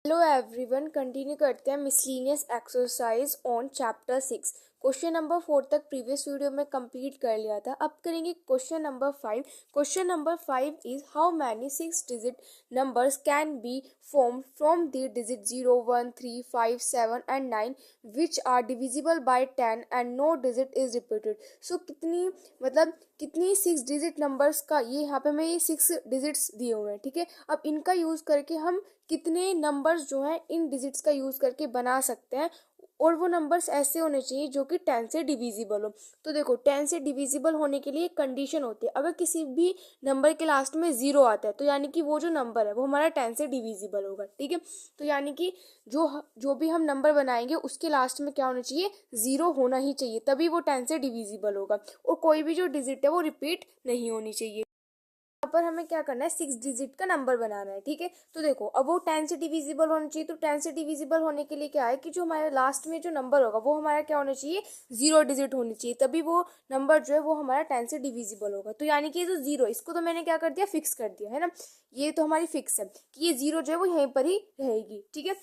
Hello everyone, continue करते हैं miscellaneous exercise on chapter 6। Question number 4 तक प्रीवियस वीडियो में कंप्लीट कर लिया था। अब करेंगे question number 5। Question number 5 is how many 6 digit numbers can be formed from the digit 0, 1, 3, 5, 7 and 9 which are divisible by 10 and no digit is repeated। so कितनी 6 digit numbers का ये यहाँ पे हमें ये 6 डिजिट्स दिए हुए हैं। ठीक है, अब इनका यूज करके हम कितने नंबर्स जो हैं इन डिजिट्स का यूज करके बना सकते हैं, और वो नंबर्स ऐसे होने चाहिए जो कि 10 से डिविजिबल हो। तो देखो, 10 से डिविजिबल होने के लिए कंडीशन होती है, अगर किसी भी नंबर के लास्ट में 0 आता है तो यानी कि वो जो नंबर है वो हमारा 10 से डिविजिबल होगा। ठीक है, तो यानी कि जो भी हम नंबर बनाएंगे उसके लास्ट में क्या होना चाहिए, 0 होना ही चाहिए, तभी वो 10 से डिविजिबल होगा। और कोई भी जो डिजिट है वो रिपीट नहीं होनी चाहिए। यहाँ पर हमें क्या करना है, 6 डिजिट का नंबर बनाना है। ठीक है, तो देखो, अब वो 10 से डिविजिबल होना चाहिए, तो 10 से डिविजिबल होने के लिए क्या है कि जो हमारे लास्ट में जो नंबर होगा वो हमारा क्या होना चाहिए, 0 डिजिट होनी चाहिए, तभी वो नंबर जो है वो हमारा 10 से डिविजिबल होगा। तो यानी कि ये जो 0, इसको तो मैंने क्या कर दिया, फिक्स कर दिया है ना, ये तो हमारी फिक्स है कि ये 0 जो है वो यहीं पर ही रहेगी। ठीक है,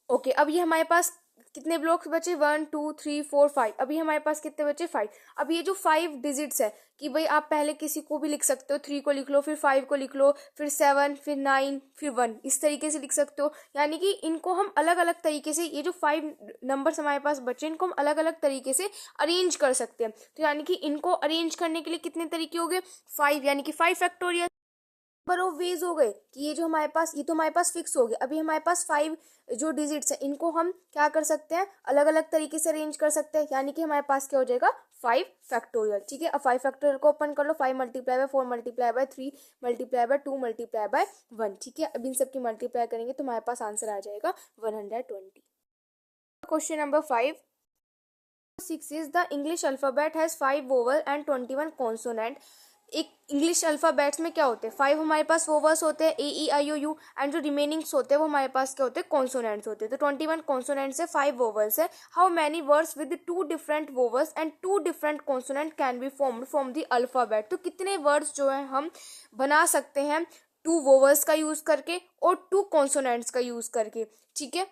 ओके, अब ये हमारे पास कितने ब्लॉक्स बचे, 1 2 3 4 5। अभी हमारे पास कितने बचे, 5। अब ये जो 5 डिजिट्स है कि भाई आप पहले किसी को भी लिख सकते हो, 3 को लिख लो, फिर 5 को लिख लो, फिर 7, फिर 9, फिर 1, इस तरीके से लिख सकते हो। यानी कि इनको हम अलग अलग तरीके से, ये जो 5 नंबर्स हमारे पास बचे इनको हम अलग अलग तरीके से अरेंज कर सकते हैं। तो यानी कि इनको अरेंज करने के लिए कितने तरीके हो गए, 5, यानी कि 5 फैक्टोरियल नंबर ऑफ वेज हो गए कि ये जो हमारे पास, ये तो हमारे पास फिक्स हो गया। अभी हमारे पास 5 जो डिजिट्स है इनको हम क्या कर सकते हैं, अलग अलग तरीके से अरेंज कर सकते हैं, यानी कि हमारे पास क्या हो जाएगा, 5 फैक्टोरियल। ठीक है, अब 5 फैक्टोरियल को ओपन कर लो, 5 multiply by 4 multiply by 3 multiply by 2 multiply by 1। ठीक है, अब इन सबकी मल्टीप्लाई करेंगे तो हमारे पास आंसर आ जाएगा 120। Question number 5। 6 is the English alphabet has 5 vowel and 21 consonant। एक इंग्लिश अल्फाबेट्स में क्या होते हैं, 5 हमारे पास वोवल्स होते हैं, AEIOU, एंड जो रिमेनिंग्स होते हैं वो हमारे पास क्या होते हैं, कॉन्सोनेंट्स होते हैं। तो 21 कॉन्सोनेंट्स है, 5 वोवल्स है। How many words with 2 different vowels and 2 different consonant can be formed from the alphabet. तो कितने वर्ड्स जो है हम बना सकते हैं 2 वोवल्स का यूज करके और 2 कॉन्सोनेंट्स का यूज करके। ठीक है,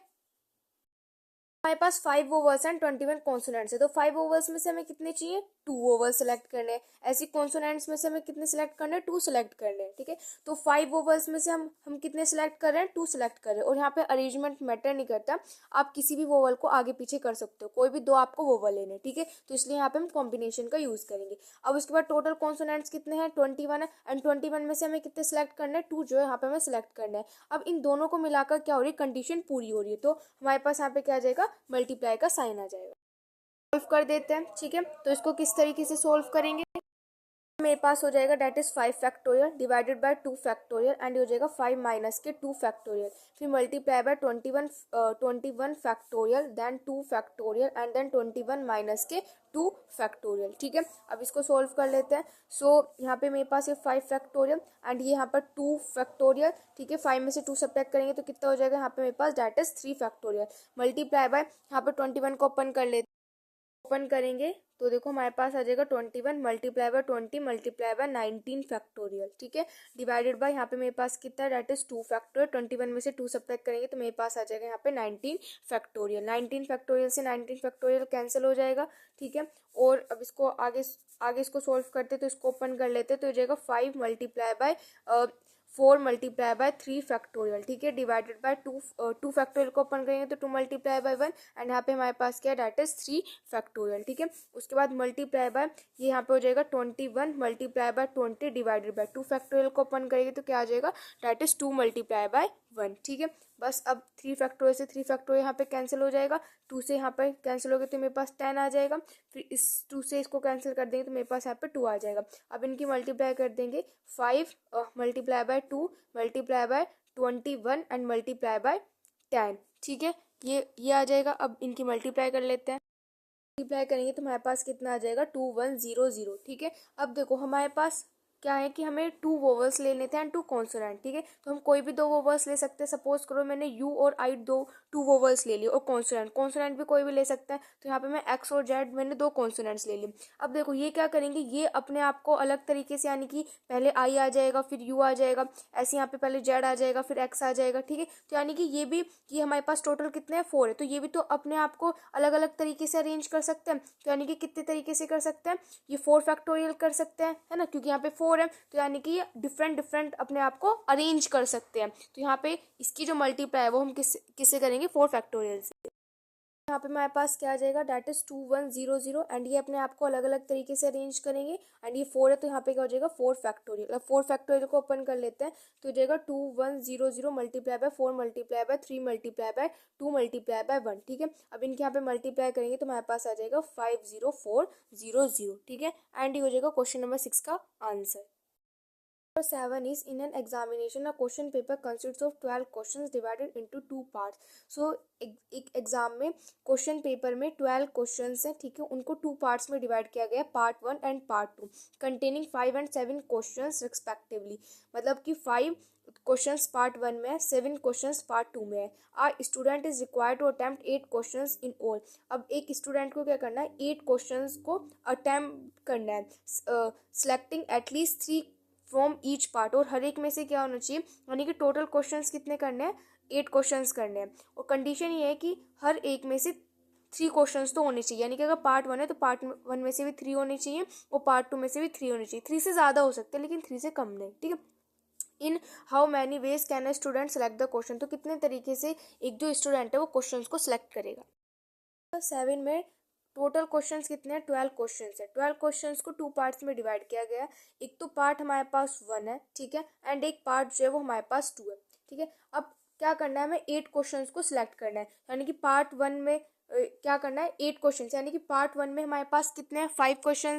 हमारे पास 5 वोवल्स एंड 21 कॉन्सोनेंट्स है, तो 5 वोवल्स में से हमें कितने चाहिए, 2 वोवल्स सेलेक्ट करने हैं। ऐसी कॉन्सोनेंट्स में से हमें कितने सेलेक्ट करने हैं, 2 सेलेक्ट करने हैं। ठीक है, तो 5 वोवल्स में से हम कितने सेलेक्ट कर रहे हैं, 2 सेलेक्ट कर रहे हैं। और यहाँ पे अरेंजमेंट मैटर नहीं करता, आप किसी भी वोवल को आगे पीछे कर सकते हो, कोई भी 2 आपको वोवल लेने। ठीक है, तो इसलिए यहाँ पे हम कॉम्बिनेशन का यूज करेंगे। अब उसके बाद टोटल कॉन्सोनेंट्स कितने हैं, 21 है, एंड 21 में से हमें कितने सेलेक्ट करने हैं, 2 जो है यहाँ पे हमें सेलेक्ट करना है। अब इन दोनों को मिलाकर क्या हो रही है, कंडीशन पूरी हो रही है, तो हमारे पास यहाँ पे क्या आ जाएगा, मल्टीप्लाई का साइन आ जाएगा। सॉल्व कर देते हैं। ठीक है, तो इसको किस तरीके से सॉल्व करेंगे, मेरे पास हो जाएगा that is 5 factorial divided by 2 factorial, and हो जाएगा 5 माइनस के 2 फैक्टोरियल, फिर multiply by 21 factorial, then 2 factorial, and then 21 minus के 2 फैक्टोरियल। ठीक है, अब इसको सॉल्व कर लेते हैं। सो यहाँ पे मेरे पास ये 5 फैक्टोरियल एंड ये यहाँ पर 2 फैक्टोरियल। ठीक है, 5 में से 2 सब्ट्रैक्ट करेंगे तो कितना हो जाएगा, यहाँ पे मेरे पास that is 3 factorial, multiply by यहाँ पे 21 को ओपन कर लेते, ओपन करेंगे तो देखो हमारे पास आ जाएगा 21 multiply by 20 multiply by 19 factorial. ठीक है, डिवाइडेड बाय यहाँ पे मेरे पास कितना है, दैट इज 2 फैक्टोरियल। 21 में से 2 सब्ट्रैक्ट करेंगे तो मेरे पास आ जाएगा यहाँ पे 19 फैक्टोरियल। 19 फैक्टोरियल से 19 फैक्टोरियल कैंसिल हो जाएगा। ठीक है, और अब इसको आगे आगे इसको सोल्व करते तो इसको ओपन कर लेते तो हो जाएगा 5 multiply by 4 multiply by 3 factorial. ठीक है, डिवाइडेड बाय 2 फैक्टोरियल को ओपन करेंगे तो 2 मल्टीप्लाई बाय 1, एंड यहाँ पे हमारे पास क्या है, दैट इज 3 फैक्टोरियल। ठीक है, उसके बाद मल्टीप्लाई बाय ये यहाँ पे हो जाएगा 21 multiply by 20 divided by 2 factorial को ओपन करेंगे तो क्या आ जाएगा, दैट इज 2 मल्टीप्लाई बाय 1। ठीक है, बस अब 3 फैक्टोरियल से 3 फैक्टोरियल यहाँ पे कैंसिल हो जाएगा, 2 से यहाँ पे कैंसिल हो गया तो मेरे पास 10 आ जाएगा, फिर इस 2 से इसको कैंसिल कर देंगे तो मेरे पास यहाँ पे 2 आ जाएगा। अब इनकी मल्टीप्लाई कर देंगे, 5 multiply by 2 multiply by 21 and multiply by 10। ठीक है, ये आ जाएगा। अब इनकी मल्टीप्लाई कर लेते हैं, मल्टीप्लाई करेंगे तो हमारे पास कितना आ जाएगा, 2100। ठीक है, अब देखो हमारे पास क्या है कि हमें 2 वोवल्स लेने थे एंड 2 कॉन्सोनेंट, ठीक है। तो हम कोई भी 2 वोवल्स ले सकते हैं। सपोज करो मैंने यू और आई 2 वोवल्स ले लिए, और कॉन्सोनेंट भी कोई भी ले सकता है। तो यहाँ पे मैं एक्स और जेड मैंने 2 कॉन्सोनेंट्स ले लिए। अब देखो ये क्या करेंगे, ये अपने आप को अलग तरीके से, यानी कि पहले आई आ जाएगा, फिर यू आ जाएगा, ऐसे यहाँ पे पहले जेड आ जाएगा, फिर एक्स आ जाएगा, ठीक है। तो यानी कि ये भी, कि हमारे पास टोटल कितने हैं 4 है, तो ये भी तो अपने आप को अलग अलग तरीके से अरेंज कर सकते हैं। तो यानी कि कितने तरीके से कर सकते हैं, ये 4 फैक्टोरियल कर सकते हैं, है ना, क्योंकि यहाँ पे 4 है। तो यानी कि ये डिफरेंट डिफरेंट अपने आप को अरेंज कर सकते हैं। तो यहाँ पे इसकी जो मल्टीप्लाई है वो हम किससे करेंगे, 4 फैक्टोरियल से। यहाँ पे हमारे पास क्या आ जाएगा, डेट इज 2100, एंड ये अपने आप को अलग अलग तरीके से अरेंज करेंगे। एंड ये 4 है, तो यहाँ पे क्या हो जाएगा 4 फैक्टोरियल। अब 4 फैक्टोरियल को ओपन कर लेते हैं, तो हो जाएगा 2100 multiply by 4 multiply by 3 multiply by 2 multiply by 1, ठीक है। अब इनके यहाँ पे मल्टीप्लाई करेंगे तो हमारे पास आ जाएगा 50400, ठीक है। एंड ये हो जाएगा क्वेश्चन नंबर 6 का answer. Number 7 is, in an examination a question paper consists of 12 questions divided into 2 parts. So एक एग्जाम में क्वेश्चन पेपर में 12 क्वेश्चंस हैं, ठीक है। उनको 2 पार्ट्स में डिवाइड किया गया, part 1 and part 2, containing 5 and 7 questions respectively. मतलब कि 5 क्वेश्चंस पार्ट 1 में है, 7 क्वेश्चंस पार्ट 2 में है। A student is required to attempt 8 questions in all. अब एक स्टूडेंट को क्या करना है, 8 क्वेश्चंस को अटेम्प्ट करना है, selecting at least 3 from each part, और हर एक में से क्या होना चाहिए, यानी कि टोटल क्वेश्चंस कितने करने हैं, 8 क्वेश्चंस करने हैं। और कंडीशन ये है कि हर एक में से 3 क्वेश्चंस तो होने चाहिए, यानी कि अगर पार्ट 1 है तो पार्ट 1 में से भी 3 होने चाहिए, और पार्ट 2 में से भी 3 होने चाहिए। 3 से ज़्यादा हो सकते हैं लेकिन 3 से कम नहीं, ठीक है। In how many ways can a student select the question, तो कितने तरीके से एक जो स्टूडेंट है वो क्वेश्चंस को सिलेक्ट करेगा। 7 में टोटल क्वेश्चंस कितने हैं, 12 क्वेश्चंस है। 12 क्वेश्चंस को 2 पार्ट्स में डिवाइड किया गया है। एक तो पार्ट हमारे पास 1 है, ठीक है, एंड एक पार्ट जो है वो हमारे पास 2 है, ठीक है। अब क्या करना है, हमें 8 क्वेश्चंस को सिलेक्ट करना है, यानी कि पार्ट 1 में क्या करना है, 8 क्वेश्चंस, यानी कि पार्ट 1 में हमारे पास कितने हैं, 5 क्वेश्चन।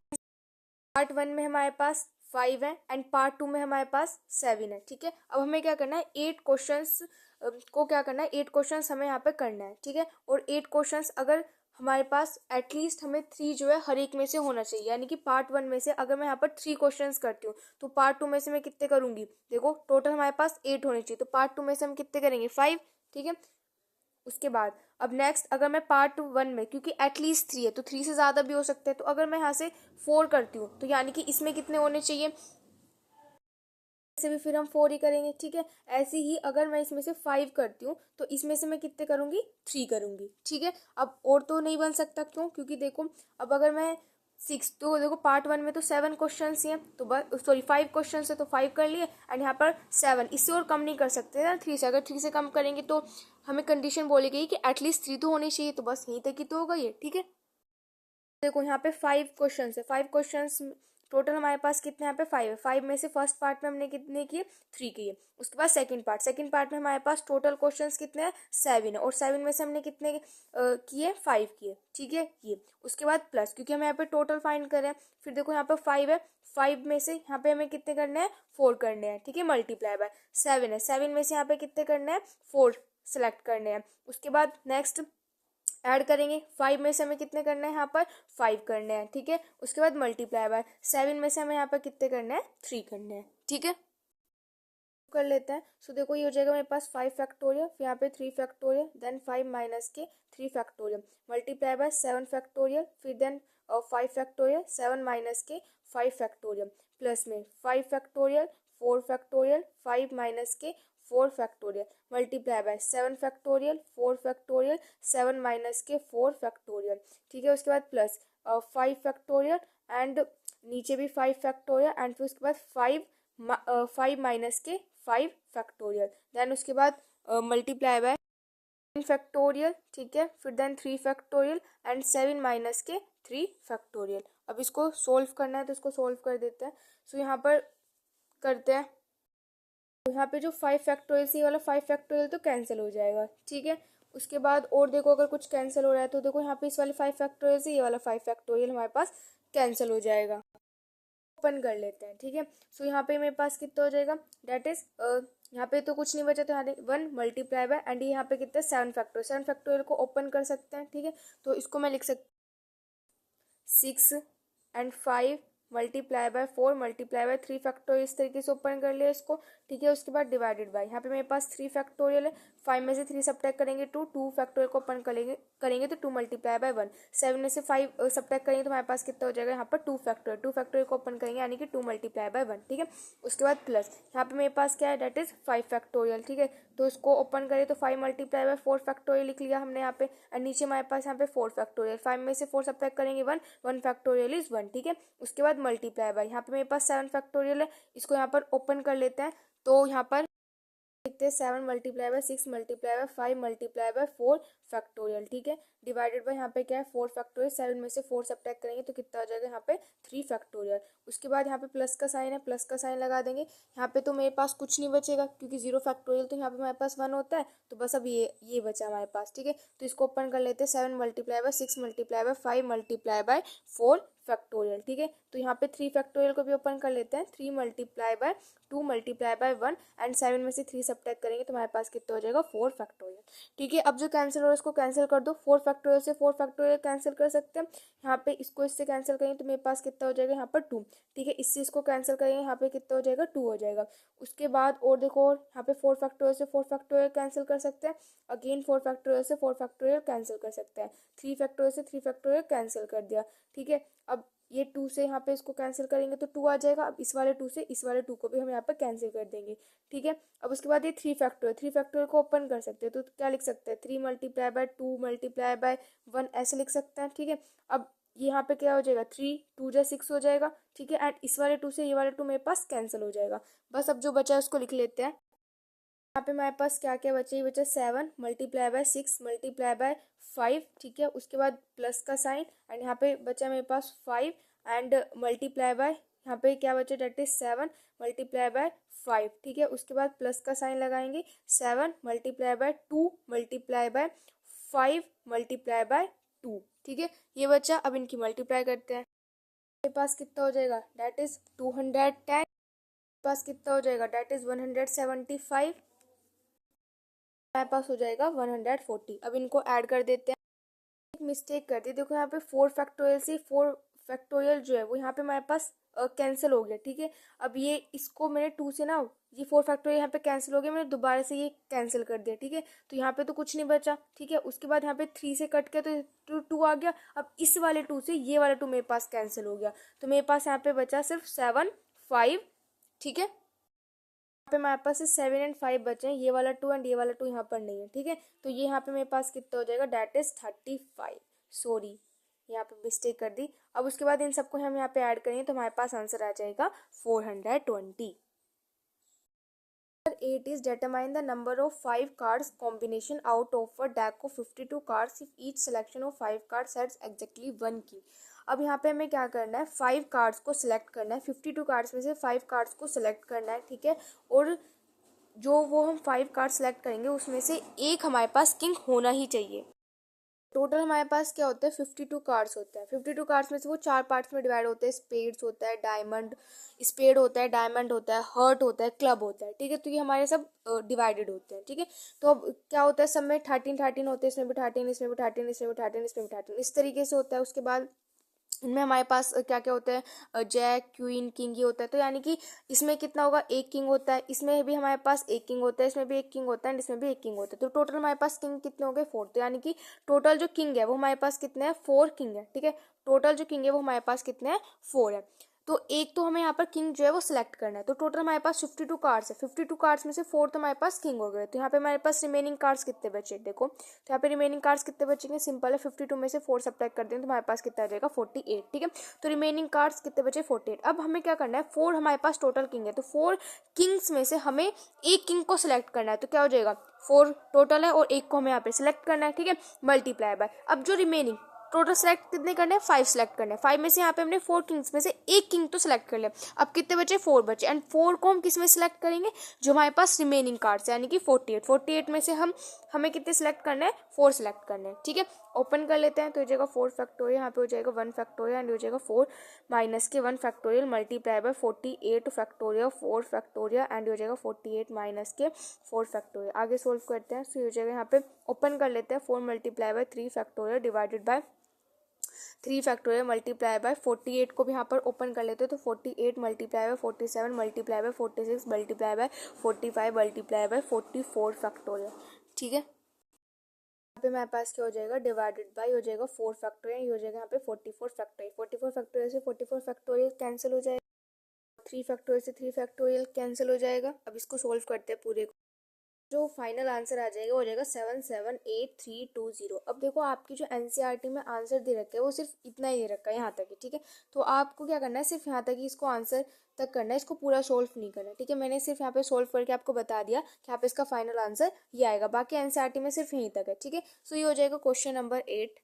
पार्ट 1 में हमारे पास 5 है एंड पार्ट 2 में हमारे पास 7 है, ठीक है। अब हमें क्या करना है, 8 क्वेश्चंस को क्या करना है, 8 क्वेश्चंस हमें यहाँ पे करना है, ठीक है। और 8 क्वेश्चंस अगर हमारे पास एटलीस्ट हमें 3 जो है हर एक में से होना चाहिए, यानी कि पार्ट 1 में से अगर मैं यहाँ पर 3 क्वेश्चंस करती हूँ तो पार्ट 2 में से मैं कितने करूंगी, देखो टोटल हमारे पास 8 होने चाहिए, तो पार्ट 2 में से हम कितने करेंगे, 5, ठीक है। उसके बाद अब नेक्स्ट, अगर मैं पार्ट 1 में, क्योंकि एटलीस्ट 3 है तो 3 से ज़्यादा भी हो सकते हैं, तो अगर मैं यहाँ से 4 करती हूँ तो यानी कि इसमें कितने होने चाहिए, से भी फिर हम 4 ही करेंगे, ठीक है। ऐसे ही अगर मैं इसमें से 5 करती हूँ तो इसमें से मैं कितने करूँगी, 3 करूँगी, ठीक है। अब और तो नहीं बन सकता, क्यों, क्योंकि देखो अब अगर मैं 6, तो देखो पार्ट 1 में तो 7 क्वेश्चन ही हैं, तो बस सॉरी 5 क्वेश्चन है तो 5 कर लिए, एंड यहाँ पर 7, इससे और कम नहीं कर सकते ना 3 से। अगर 3 से कम करेंगे तो हमें कंडीशन बोली गई कि एटलीस्ट 3 तो होनी चाहिए, तो बस यहीं तक ही तो होगा ये, ठीक है। देखो यहाँ पे 5 क्वेश्चन है, 5 क्वेश्चन टोटल हमारे पास कितने, यहाँ पे 5 है। 5 में से फर्स्ट पार्ट में हमने कितने किए, 3 किए। उसके बाद सेकंड पार्ट में हमारे पास टोटल क्वेश्चंस कितने हैं, 7 है, और 7 में से हमने कितने किए, 5 किए, ठीक है। ये उसके बाद प्लस, क्योंकि हम यहाँ पे टोटल फाइंड करें, फिर देखो यहाँ पे 5 है, 5 में से यहाँ पे हमें कितने करने हैं, 4 करने हैं, ठीक है, मल्टीप्लाई बाय 7 है, 7 में से यहाँ पे कितने करने हैं, 4 सेलेक्ट करने हैं। उसके बाद नेक्स्ट ऐड करेंगे, 5 में से हमें कितने करना है, यहाँ पर 5 करने हैं, ठीक है। उसके बाद मल्टीप्लाई बाय 7 में से हमें यहाँ पर कितने करने हैं, 3 करने हैं, ठीक है। कर लेते हैं। सो देखो ये हो जाएगा मेरे पास 5 फैक्टोरियल, फिर यहाँ पे 3 फैक्टोरियल, देन 5 माइनस के 3 फैक्टोरियल, मल्टीप्लाई बाय 7 फैक्टोरियल, फिर देन 5 फैक्टोरियल, 7 माइनस के 5 फैक्टोरियल, प्लस में 5 फैक्टोरियल, 4 फैक्टोरियल, 5 माइनस के 4 factorial, multiply bye 7 factorial, 4 factorial, 7 minus के 4 फैक्टोरियल, ठीक है। उसके बाद प्लस 5 फैक्टोरियल, एंड नीचे भी 5 फैक्टोरियल, एंड फिर उसके बाद 5 माइनस के 5 फैक्टोरियल, देन उसके बाद मल्टीप्लाई बाय फैक्टोरियल, ठीक है, फिर देन 3 फैक्टोरियल एंड 7 माइनस के 3 फैक्टोरियल। अब इसको सोल्व करना है तो इसको सोल्व कर देते हैं। सो यहाँ पर करते हैं, तो यहाँ पे जो 5 फैक्टोरियल से ये वाला 5 फैक्टोरियल तो कैंसिल हो जाएगा, ठीक है। उसके बाद और देखो अगर कुछ कैंसिल हो रहा है तो देखो यहाँ पे इस वाले 5 फैक्टोरियल से ये वाला 5 फैक्टोरियल हमारे पास कैंसिल हो जाएगा। ओपन कर लेते हैं, ठीक है। सो यहाँ पे मेरे पास कितना हो जाएगा, डेट इज यहाँ पे तो कुछ नहीं बचा, तो यहाँ 1 मल्टीप्लाई बाय, एंड यहाँ पे कितना 7 फैक्टोरियल, 7 फैक्टोरियल को ओपन कर सकते हैं, ठीक है। तो इसको मैं लिख सकती 6 and 5 multiply by 4 multiply by 3 factorial, इस तरीके से ओपन कर लिया इसको, ठीक है। उसके बाद डिवाइडेड बाय, यहाँ पे मेरे पास 3 फैक्टोरियल है, 5 में से 3 सब्ट्रैक्ट करेंगे 2 फैक्टोरियल को ओपन करेंगे तो 2 मल्टीप्लाई बाय 1, 7 में से 5 सब्ट्रैक्ट करेंगे तो हमारे पास कितना हो जाएगा यहाँ पर 2 फैक्टोरियल को ओपन करेंगे यानी कि 2 मल्टीप्लाई बाय 1, ठीक है। उसके बाद प्लस यहाँ पे मेरे पास क्या है, दैट इज 5 फैक्टोरियल, ठीक है। तो इसको ओपन करें तो 5 मल्टीप्लाई बाय 4 फैक्टोरियल लिख लिया हमने यहाँ पे, और नीचे हमारे पास यहाँ पे 4 फैक्टोरियल, 5 में से 4 सब्ट्रैक्ट करेंगे 1 फैक्टोरियल इज 1, ठीक है। उसके बाद मल्टीप्लाई बाय, यहाँ पे मेरे पास 7 फैक्टोरियल है, इसको यहाँ पर ओपन कर लेते हैं तो यहाँ पर देखते हैं 7 multiply by 6 multiply by 5 multiply by 4 factorial, ठीक है। डिवाइडेड बाय यहाँ पे क्या है 4 फैक्टोरियल, 7 में से 4 सब्ट्रैक्ट करेंगे तो कितना हो जाएगा यहाँ पे 3 फैक्टोरियल। उसके बाद यहाँ पे प्लस का साइन है, प्लस का साइन लगा देंगे, यहाँ पे तो मेरे पास कुछ नहीं बचेगा क्योंकि 0 फैक्टोरियल तो यहाँ पे हमारे पास 1 होता है, तो बस अब ये बचा हमारे पास, ठीक है। तो इसको ओपन कर लेते हैं 7 multiply by 6 multiply by 5 multiply by 4 factorial, ठीक है। तो यहाँ पे 3 फैक्टोरियल को भी ओपन कर लेते हैं, 3 multiply by 2 multiply by 1 and 7 में से 3 सब्ट्रैक्ट करेंगे तो हमारे पास कितना हो जाएगा 4 फैक्टोरियल, ठीक है। अब जो कैंसिल हो रहा है उसको कैंसिल कर दो, 4 फैक्टोरियल से 4 फैक्टोरियल कैंसिल कर सकते हैं, यहाँ पे इसको इससे कैंसिल करेंगे तो मेरे पास कितना हो जाएगा यहाँ पर 2, ठीक है। इससे इसको कैंसिल करेंगे यहाँ पे कितना हो जाएगा 2 हो जाएगा। उसके बाद और देखो और यहाँ पे 4 फैक्टोरियल से 4 फैक्टोरियल कैंसिल कर सकते हैं, अगेन 4 फैक्टोरियल से 4 फैक्टोरियल कैंसिल कर सकते हैं, 3 फैक्टोरियल से 3 फैक्टोरियल कैंसिल कर दिया, ठीक है। अब ये 2 से यहाँ पे इसको कैंसिल करेंगे तो 2 आ जाएगा, अब इस वाले 2 से इस वाले 2 को भी हम यहाँ पर कैंसिल कर देंगे, ठीक है। अब उसके बाद ये 3 फैक्टोरियल को ओपन कर सकते हैं तो क्या लिख सकते हैं 3 मल्टीप्लाई बाय 2 मल्टीप्लाई बाय 1 ऐसे लिख सकते हैं, ठीक है। अब ये यहाँ पे क्या हो जाएगा 3 2 जा 6 हो जाएगा, ठीक है। एंड इस वाले 2 से ये वाले 2 मेरे पास कैंसिल हो जाएगा, बस अब जो बचा है उसको लिख लेते हैं। यहाँ पे हमारे पास क्या क्या बचा, ये बचा 7 मल्टीप्लाई बाय 6 मल्टीप्लाई बाय 5, ठीक है। उसके बाद प्लस का साइन एंड यहाँ पे बचा मेरे पास 5 एंड मल्टीप्लाई बाय, यहाँ पे क्या बचा डेट इज 7 मल्टीप्लाई बाय 5, ठीक है। उसके बाद प्लस का साइन लगाएंगे 7 multiply by 2 multiply by 5 multiply by 2, ठीक है। ये बचा, अब इनकी मल्टीप्लाई करते हैं, मेरे पास कितना हो जाएगा डेट इज 210, पास कितना हो जाएगा डेट इज 175, हमारे पास हो जाएगा 140। अब इनको ऐड कर देते हैं, एक मिस्टेक कर दी, देखो यहाँ पे 4 फैक्टोरियल से 4 फैक्टोरियल जो है वो यहाँ पे हमारे पास कैंसिल हो गया, ठीक है। अब ये इसको मैंने 2 से ना, ये 4 फैक्टोरियल यहाँ पे कैंसिल हो गया, मैंने दोबारा से ये कैंसिल कर दिया, ठीक है। तो यहाँ पे तो कुछ नहीं बचा, ठीक है। उसके बाद यहाँ पे 3 से कट किया तो 2 आ गया, अब इस वाले 2 से ये वाला 2 मेरे पास कैंसिल हो गया, तो मेरे पास यहाँ पे बचा सिर्फ 7 5, ठीक है। पे हमारे पास 7 एंड 5 बचे हैं, ये वाला 2 एंड ये वाला 2 यहाँ पर नहीं है, ठीक है। तो ये यहाँ पे मेरे पास कितना हो जाएगा डेट इज 35, सॉरी यहाँ पे मिस्टेक कर दी। अब उसके बाद इन सबको हम यहाँ पे ऐड करेंगे तो हमारे पास आंसर आ जाएगा 420। 8 is determine the number of 5 cards combination out of a deck of 52 cards if each selection of 5 cards has exactly 1 key। अब यहाँ पे हमें क्या करना है 5 कार्ड्स को सिलेक्ट करना है, 52 कार्ड्स में से 5 कार्ड्स को सिलेक्ट करना है, ठीक है। और जो वो हम 5 कार्ड सेलेक्ट करेंगे उसमें से एक हमारे पास किंग होना ही चाहिए। टोटल हमारे पास क्या होता है 52 कार्ड्स होते हैं, 52 कार्ड्स में से वो 4 पार्ट्स में डिवाइड होते हैं, स्पेड्स होता है, डायमंड स्पेड होता है, डायमंड होता है, हर्ट होता है, क्लब होता है, ठीक है। तो ये हमारे सब डिवाइडेड होते हैं, ठीक है। तो अब क्या होता है सब में 13 होते हैं, इसमें भी 13, इसमें भी 13, इसमें भी 13, इसमें भी 13, इस तरीके से होता है। उसके बाद इनमें हमारे पास क्या क्या होता है जैक क्वीन किंग ही होता है, तो यानी कि इसमें कितना होगा एक किंग होता है, इसमें भी हमारे पास एक किंग होता है, इसमें भी एक किंग होता है, इसमें भी एक किंग होता है। तो टोटल हमारे पास किंग कितने हो गए 4, तो यानी कि टोटल जो किंग है वो हमारे पास कितने हैं 4 किंग है, ठीक है। टोटल जो किंग है वो हमारे पास कितने हैं 4 है। तो एक तो हमें यहाँ पर किंग जो है वो सिलेक्ट करना है, तो टोटल हमारे पास 52 कार्ड्स है, 52 कार्ड्स में से 4 तो हमारे पास किंग हो गए। तो यहाँ पे हमारे पास रिमेनिंग कार्ड्स कितने बचे देखो, तो यहाँ पे रिमेनिंग कार्ड्स कितने बचेंगे सिंपल है, 52 में से 4 सब्ट्रैक्ट कर दें तो हमारे पास कितना आ जाएगा 48, ठीक है। तो रिमेनिंग कार्ड्स कितने बचे 48। अब हमें क्या करना है 4 हमारे पास टोटल किंग है, तो 4 किंग्स में से हमें एक किंग को सिलेक्ट करना है, तो क्या हो जाएगा 4 टोटल है और एक को हमें यहाँ पे सिलेक्ट करना है, ठीक है, मल्टीप्लाई बाय। अब जो रिमेनिंग टोटल सेलेक्ट कितने करने हैं 5 सेलेक्ट करने हैं, 5 में से यहाँ पे हमने 4 किंग्स में से एक किंग तो सेलेक्ट कर लिया। अब कितने बचे 4 बचे, एंड 4 को हम किस में सिलेक्ट करेंगे जो हमारे पास रिमेनिंग कार्ड्स है, यानी कि 48 में से हमें कितने सिलेक्ट करना है 4 सिलेक्ट करने हैं, ठीक है। ओपन कर लेते हैं तो हो जाएगा 4 फैक्टोरियल, यहाँ पे हो जाएगा 1 फैक्टोरियल एंड हो जाएगा 4 माइनस के 1 factorial multiply bye 48 factorial 4 factorial and हो जाएगा 48 माइनस के 4 फैक्टोरियल। आगे सोल्व करते हैं, तो हो जाएगा यहाँ पे ओपन कर लेते हैं 4 multiply by 3 factorial divided bye 3 factorial multiply bye 48 को भी यहाँ पर ओपन कर लेते हैं, तो 48 multiply by 47 multiply by 46 multiply by 45 multiply by 44 factorial. ठीक है, यहाँ पे मेरे पास क्या हो जाएगा, डिवाइडेड बाय हो जाएगा 4 फैक्टोरियल, ये हो जाएगा यहाँ पे 44 फैक्टोरियल। 44 फैक्टोरियल से 44 फैक्टोरियल कैंसिल हो जाएगा, 3 फैक्टोरियल से 3 फैक्टोरियल कैंसिल हो जाएगा। अब इसको सोल्व करते हैं पूरे को, जो फाइनल आंसर आ जाएगा वो हो जाएगा 778320। अब देखो आपकी जो एनसीईआरटी में आंसर दे रखा है वो सिर्फ इतना ही दे रखा है, यहाँ तक है। ठीक है, तो आपको क्या करना है, सिर्फ यहाँ तक ही इसको आंसर तक करना है, इसको पूरा सोल्व नहीं करना है। ठीक है, मैंने सिर्फ यहाँ पे सोल्व करके आपको बता दिया कि यहाँ पे इसका फाइनल आंसर ये आएगा, बाकी एनसीईआरटी में सिर्फ यहीं तक है। ठीक है, सो ये हो जाएगा क्वेश्चन नंबर 8।